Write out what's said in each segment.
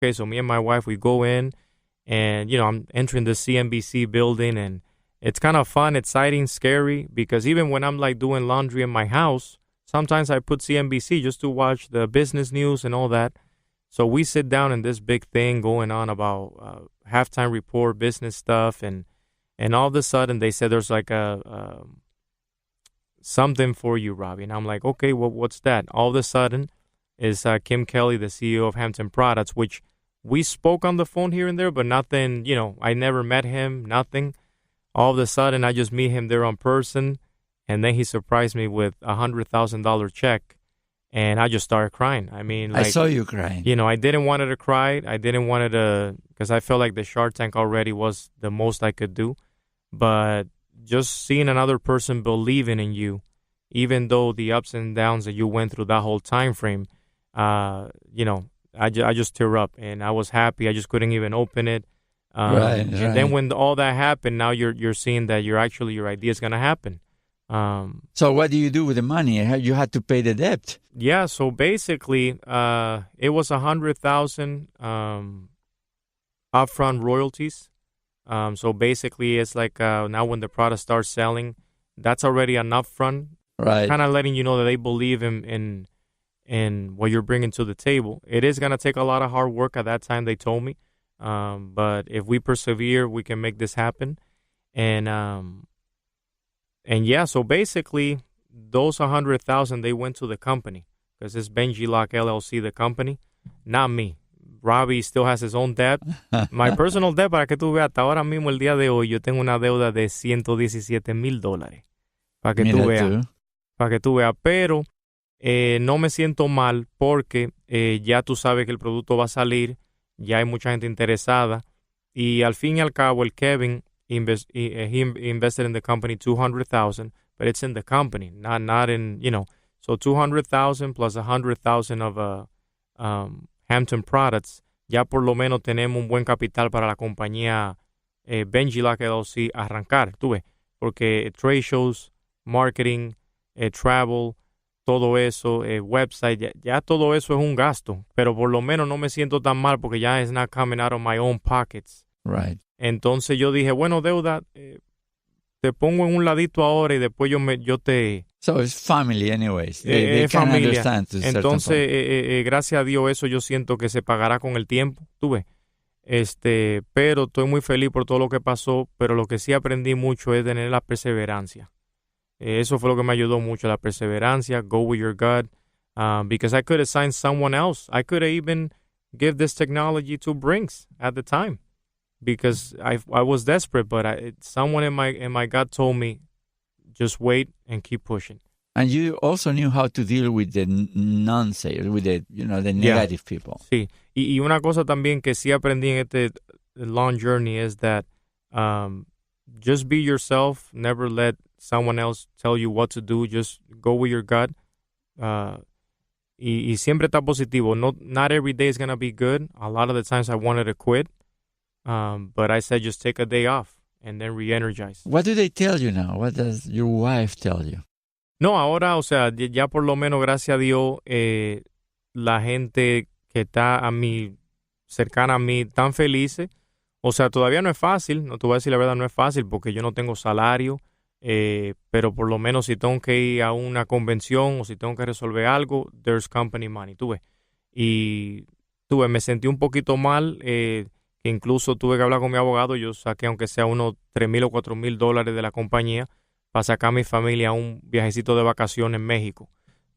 Okay, so me and my wife, we go in, and, I'm entering the CNBC building, and it's kind of fun, exciting, scary, because even when I'm like doing laundry in my house, sometimes I put CNBC just to watch the business news and all that. So we sit down in this big thing going on about halftime report, business stuff, and all of a sudden they said there's like a something for you, Robbie. And I'm like, okay, well, what's that? All of a sudden is Kim Kelly, the CEO of Hampton Products, which we spoke on the phone here and there, but nothing, I never met him, nothing. All of a sudden, I just meet him there in person, and then he surprised me with $100,000 check. And I just started crying. I mean, I saw you crying. I didn't want it to cry. I didn't want it to, because I felt like the Shark Tank already was the most I could do. But just seeing another person believing in you, even though the ups and downs that you went through that whole time frame, I just tear up, and I was happy. I just couldn't even open it. Right. And then when all that happened, now you're seeing that your idea is gonna happen. So what do you do with the money? You had to pay the debt. Yeah, so basically, it was $100,000 upfront royalties. So basically, it's like now when the product starts selling, that's already an upfront, right? Kind of letting you know that they believe in what you're bringing to the table. It is gonna take a lot of hard work. At that time, they told me, but if we persevere, we can make this happen. And yeah, so basically, those $100,000, they went to the company, because it's Benjilock LLC, the company, not me. Robbie still has his own debt. My personal debt, para que tú veas, hasta ahora mismo, el día de hoy, yo tengo una deuda de $117,000. Para que tú veas. Para que tú veas. Pero no me siento mal, porque ya tú sabes que el producto va a salir, ya hay mucha gente interesada, y al fin y al cabo, el Kevin, he invested in the company $200,000, but it's in the company, not in, so $200,000 plus $100,000 of Hampton Products. Ya por lo menos tenemos un buen capital para la compañía Benjilock LLC arrancar, tú ves, porque trade shows, marketing, travel, todo eso, website, ya todo eso es un gasto, pero por lo menos no me siento tan mal porque ya it's not coming out of my own pockets. Right. Entonces yo dije, bueno, deuda, te pongo en un ladito ahora y después yo te... So it's family anyways. They can familia. Understand to Entonces, gracias a Dios, eso yo siento que se pagará con el tiempo, tú ves. Pero estoy muy feliz por todo lo que pasó, pero lo que sí aprendí mucho es tener la perseverancia. Eso fue lo que me ayudó mucho, la perseverancia, go with your gut, because I could have signed someone else. I could have even give this technology to Brinks at the time, because I was desperate, but someone in my gut told me, just wait and keep pushing. And you also knew how to deal with the non-sales, with the negative people. Sí, y una cosa también que sí aprendí en este long journey is that just be yourself, never let someone else tell you what to do, just go with your gut. Y siempre está positivo. Not every day is going to be good. A lot of the times I wanted to quit, but I said just take a day off and then re-energize. What do they tell you now? What does your wife tell you? No, ahora, o sea, ya por lo menos, gracias a Dios, la gente que está cercana a mí, tan felices. O sea, todavía no es fácil, no te voy a decir la verdad, no es fácil porque yo no tengo salario, pero por lo menos si tengo que ir a una convención o si tengo que resolver algo, there's company money, tú ves. Y tú ves, me sentí un poquito mal, que incluso tuve que hablar con mi abogado. Yo saqué aunque sea unos $3,000 o $4,000 de la compañía para sacar a mi familia a un viajecito de vacaciones en México,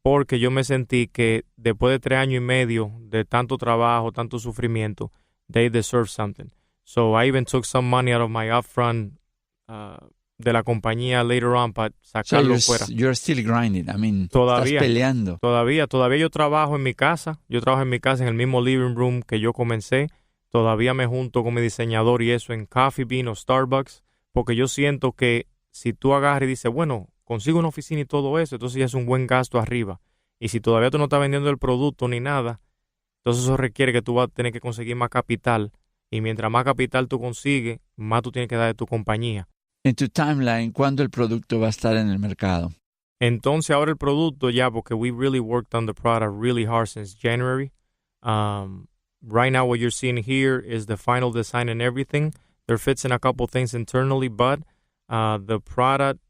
porque yo me sentí que después de 3 años y medio de tanto trabajo, tanto sufrimiento, they deserve something. So I even took some money out of my upfront de la compañía later on para sacarlo fuera. You're still grinding. I mean, todavía, estás peleando. Todavía yo trabajo en mi casa. Yo trabajo en mi casa en el mismo living room que yo comencé. Todavía me junto con mi diseñador y eso en Coffee Bean o Starbucks, porque yo siento que si tú agarras y dices, bueno, consigo una oficina y todo eso, entonces ya es un buen gasto arriba. Y si todavía tú no estás vendiendo el producto ni nada, entonces eso requiere que tú vas a tener que conseguir más capital. Y mientras más capital tú consigues, más tú tienes que dar de tu compañía. En tu timeline, ¿cuándo el producto va a estar en el mercado? Entonces ahora el producto ya, porque we really worked on the product really hard since January. right now what you're seeing here is the final design and everything. They're fixing a couple things internally, but the product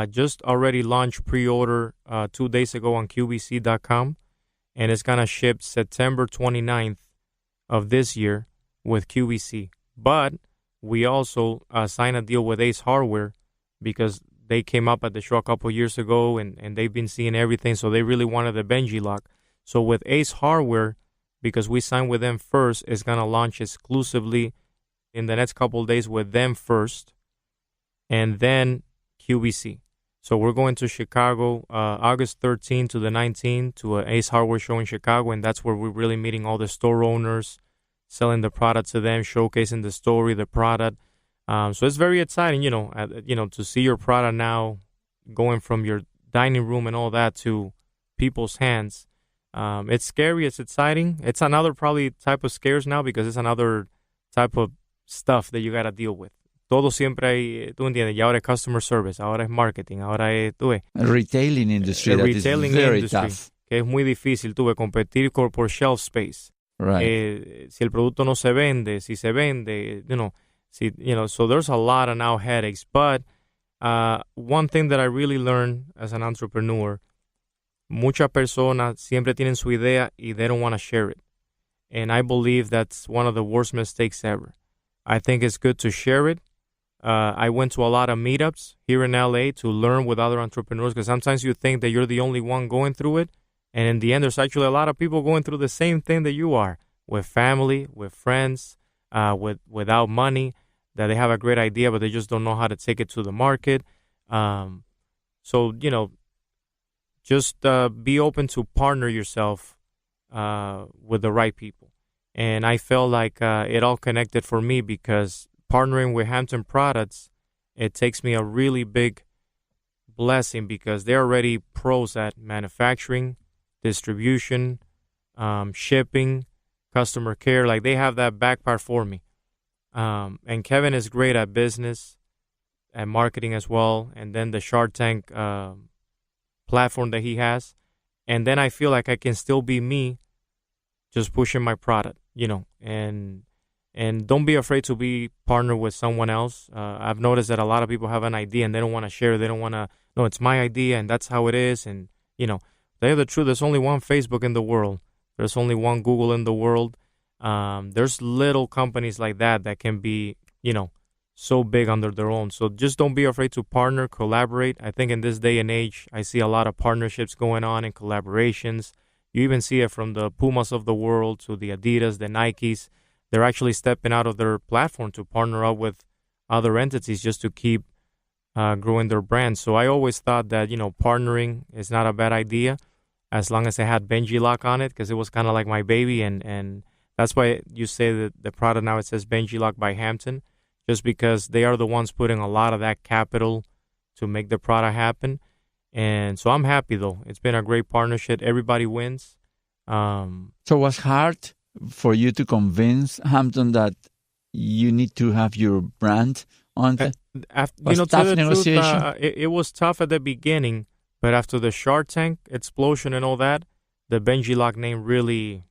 just already launched pre-order 2 days ago on QVC.com, and it's going to ship September 29th of this year with QVC. But we also signed a deal with Ace Hardware because they came up at the show a couple years ago, and they've been seeing everything, so they really wanted the Benjilock. So with Ace Hardware, because we signed with them first, it's going to launch exclusively in the next couple of days with them first, and then QVC. So we're going to Chicago August 13th to the 19th to an Ace Hardware show in Chicago, and that's where we're really meeting all the store owners, selling the product to them, showcasing the story, the product. So it's very exciting, to see your product now going from your dining room and all that to people's hands. It's scary, it's exciting. It's another probably type of scares now because it's another type of stuff that you got to deal with. Todo siempre hay, tú entiendes, y ahora es customer service, ahora es marketing, ahora es, tú ves. Retailing industry, that retailing is very industry, tough. Que es muy difícil, tú ves, competir por shelf space. Right. Si el producto no se vende, si se vende, so there's a lot of now headaches. But one thing that I really learned as an entrepreneur, muchas personas siempre tienen su idea y they don't want to share it. And I believe that's one of the worst mistakes ever. I think it's good to share it. I went to a lot of meetups here in LA to learn with other entrepreneurs because sometimes you think that you're the only one going through it. And in the end, there's actually a lot of people going through the same thing that you are, with family, with friends, without money, that they have a great idea, but they just don't know how to take it to the market. So, just be open to partner yourself with the right people. And I felt like it all connected for me because partnering with Hampton Products, it takes me a really big blessing because they're already pros at manufacturing, distribution, shipping, customer care. Like they have that back part for me. And Kevin is great at business and marketing as well. And then the Shark Tank platform that he has. And then I feel like I can still be me, just pushing my product, and don't be afraid to be partnered with someone else. I've noticed that a lot of people have an idea and they don't want to share. They don't want to, no, it's my idea and that's how it is. And, tell you the truth, there's only one Facebook in the world. There's only one Google in the world. There's little companies like that can be, so big under their own. So just don't be afraid to partner, collaborate. I think in this day and age, I see a lot of partnerships going on and collaborations. You even see it from the Pumas of the world to the Adidas, the Nikes. They're actually stepping out of their platform to partner up with other entities just to keep growing their brand. So I always thought that, partnering is not a bad idea as long as it had Benjilock on it because it was kind of like my baby. And that's why you say that the product now, it says Benjilock by Hampton, just because they are the ones putting a lot of that capital to make the product happen. And so I'm happy, though. It's been a great partnership. Everybody wins. So it was hard for you to convince Hampton that you need to have your brand on it? Tough negotiation? It was tough at the beginning, but after the Shark Tank explosion and all that, the Benjilock name really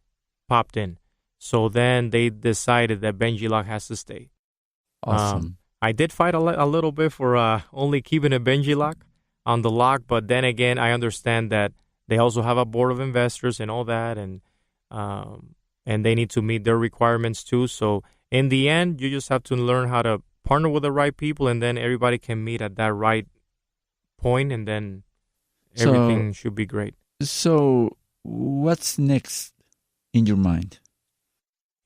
popped in. So then they decided that Benjilock has to stay. Awesome. I did fight a little bit for only keeping a Benjilock on the lock, but then again, I understand that they also have a board of investors and all that, and they need to meet their requirements too. So in the end, you just have to learn how to partner with the right people, and then everybody can meet at that right point, and then everything should be great. So what's next in your mind?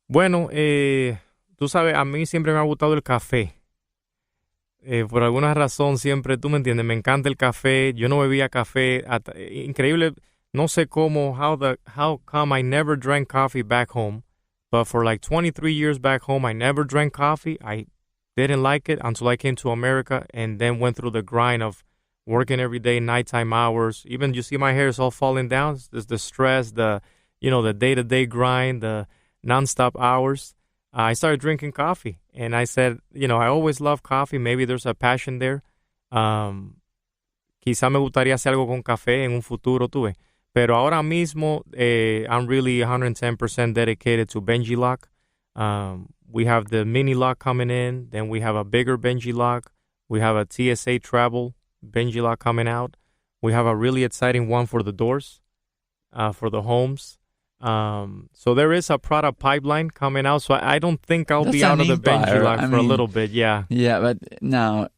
Bueno, tú sabes, a mí siempre me ha gustado el café. Por alguna razón siempre, tú me entiendes, me encanta el café. Yo no bebía café. Increíble, no sé cómo, how come I never drank coffee back home. But for like 23 years back home, I never drank coffee. I didn't like it until I came to America and then went through the grind of working every day, nighttime hours. Even you see my hair is all falling down. It's the stress, the day-to-day grind, the nonstop hours. I started drinking coffee, and I said, I always loved coffee. Maybe there's a passion there. Quizá me gustaría hacer algo con café en un futuro, tuve. Pero ahora mismo, I'm really 110% dedicated to Benjilock. We have the mini lock coming in. Then we have a bigger Benjilock. We have a TSA travel Benjilock coming out. We have a really exciting one for the doors, for the homes. So there is a product pipeline coming out. So I don't think I'll be out of the Benjilock for a little bit. Yeah. Yeah, but now,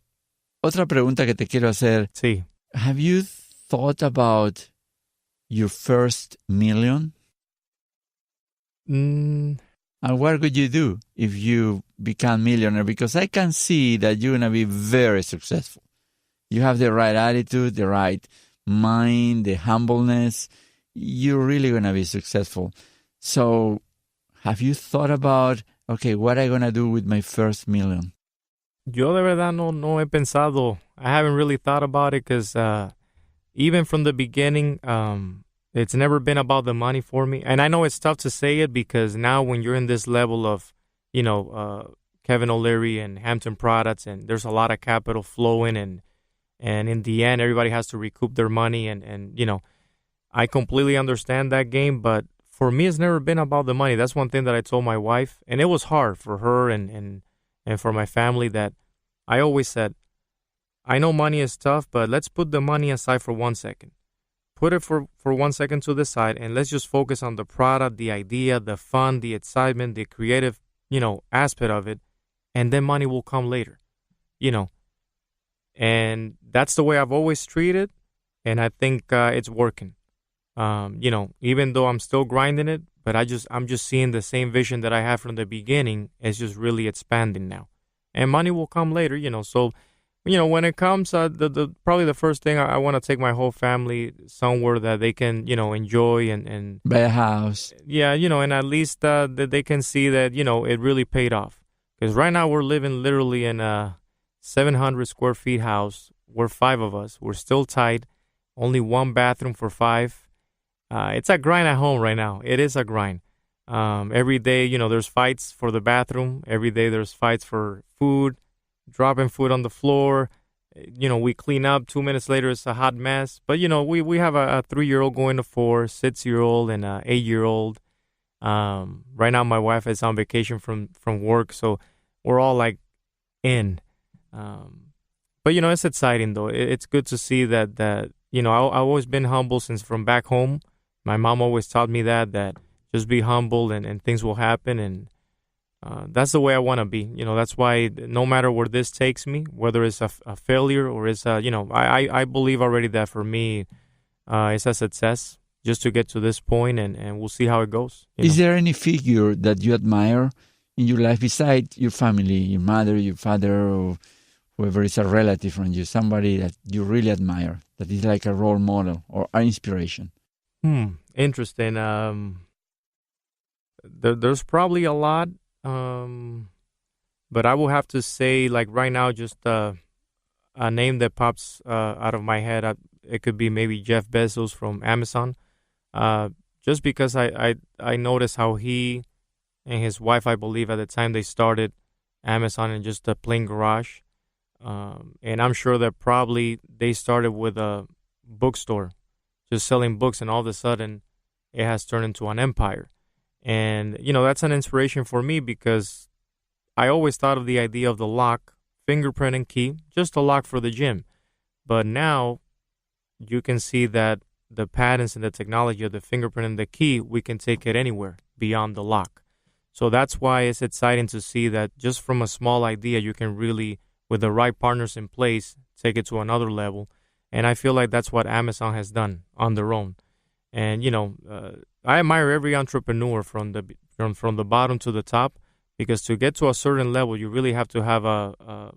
otra pregunta que te quiero hacer. Sí. Have you thought about your first million? And what would you do if you become millionaire? Because I can see that you're going to be very successful. You have the right attitude, the right mind, the humbleness. You're really going to be successful. So have you thought about, okay, what am I going to do with my first million? Yo de verdad no he pensado. I haven't really thought about it because even from the beginning, it's never been about the money for me. And I know it's tough to say it because now when you're in this level of, Kevin O'Leary and Hampton Products, and there's a lot of capital flowing, and in the end, everybody has to recoup their money. And I completely understand that game. But for me, it's never been about the money. That's one thing that I told my wife. And it was hard for her and for my family, that I always said, I know money is tough, but let's put the money aside for 1 second. Put it for 1 second to the side, and let's just focus on the product, the idea, the fun, the excitement, the creative, aspect of it, and then money will come later, And that's the way I've always treated, and I think it's working. Even though I'm still grinding it, but I'm just seeing the same vision that I had from the beginning. It's just really expanding now, and money will come later. So. When it comes, probably the first thing, I want to take my whole family somewhere that they can, enjoy and buy a house. Yeah, and at least that they can see that, it really paid off. Because right now we're living literally in a 700 square feet house. We're 5 of us. We're still tight. Only 1 bathroom for 5. It's a grind at home right now. It is a grind. Every day, there's fights for the bathroom. Every day there's fights for food. Dropping food on the floor, we clean up. 2 minutes later, it's a hot mess. But, we have a 3-year-old going to 4, 6-year-old, and a 8-year-old. Right now, my wife is on vacation from work, so we're all, in. But, it's exciting, though. It's good to see that I've always been humble since from back home. My mom always taught me that just be humble and things will happen, and that's the way I want to be. That's why no matter where this takes me, whether it's a failure or it's I believe already that for me, it's a success just to get to this point, and we'll see how it goes. Is there any figure that you admire in your life besides your family, your mother, your father, or whoever is a relative from you, somebody that you really admire, that is like a role model or an inspiration? Interesting. There's probably a lot. But I will have to say, right now, just a name that pops out of my head. It could be maybe Jeff Bezos from Amazon. Just because I noticed how he and his wife, I believe, at the time they started Amazon in just a plain garage. And I'm sure that probably they started with a bookstore, just selling books, and all of a sudden it has turned into an empire. And, that's an inspiration for me because I always thought of the idea of the lock, fingerprint and key, just a lock for the gym. But now you can see that the patents and the technology of the fingerprint and the key, we can take it anywhere beyond the lock. So that's why it's exciting to see that just from a small idea, you can really, with the right partners in place, take it to another level. And I feel like that's what Amazon has done on their own. And, I admire every entrepreneur from the bottom to the top, because to get to a certain level, you really have to have a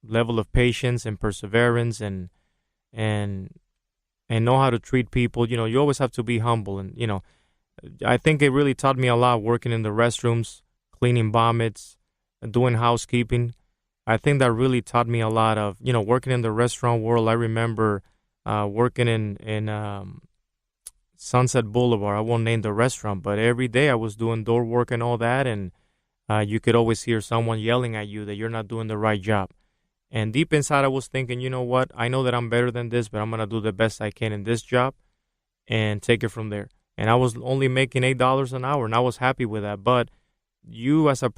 level of patience and perseverance and know how to treat people. You always have to be humble. And, I think it really taught me a lot working in the restrooms, cleaning vomits, doing housekeeping. I think that really taught me a lot of, working in the restaurant world. I remember working in Sunset Boulevard. I won't name the restaurant, but every day I was doing door work and all that, and you could always hear someone yelling at you that you're not doing the right job. And deep inside I was thinking, you know what? I know that I'm better than this, but I'm going to do the best I can in this job. and take it from there. And I was only making $8 an hour, and I was happy with that. But you as a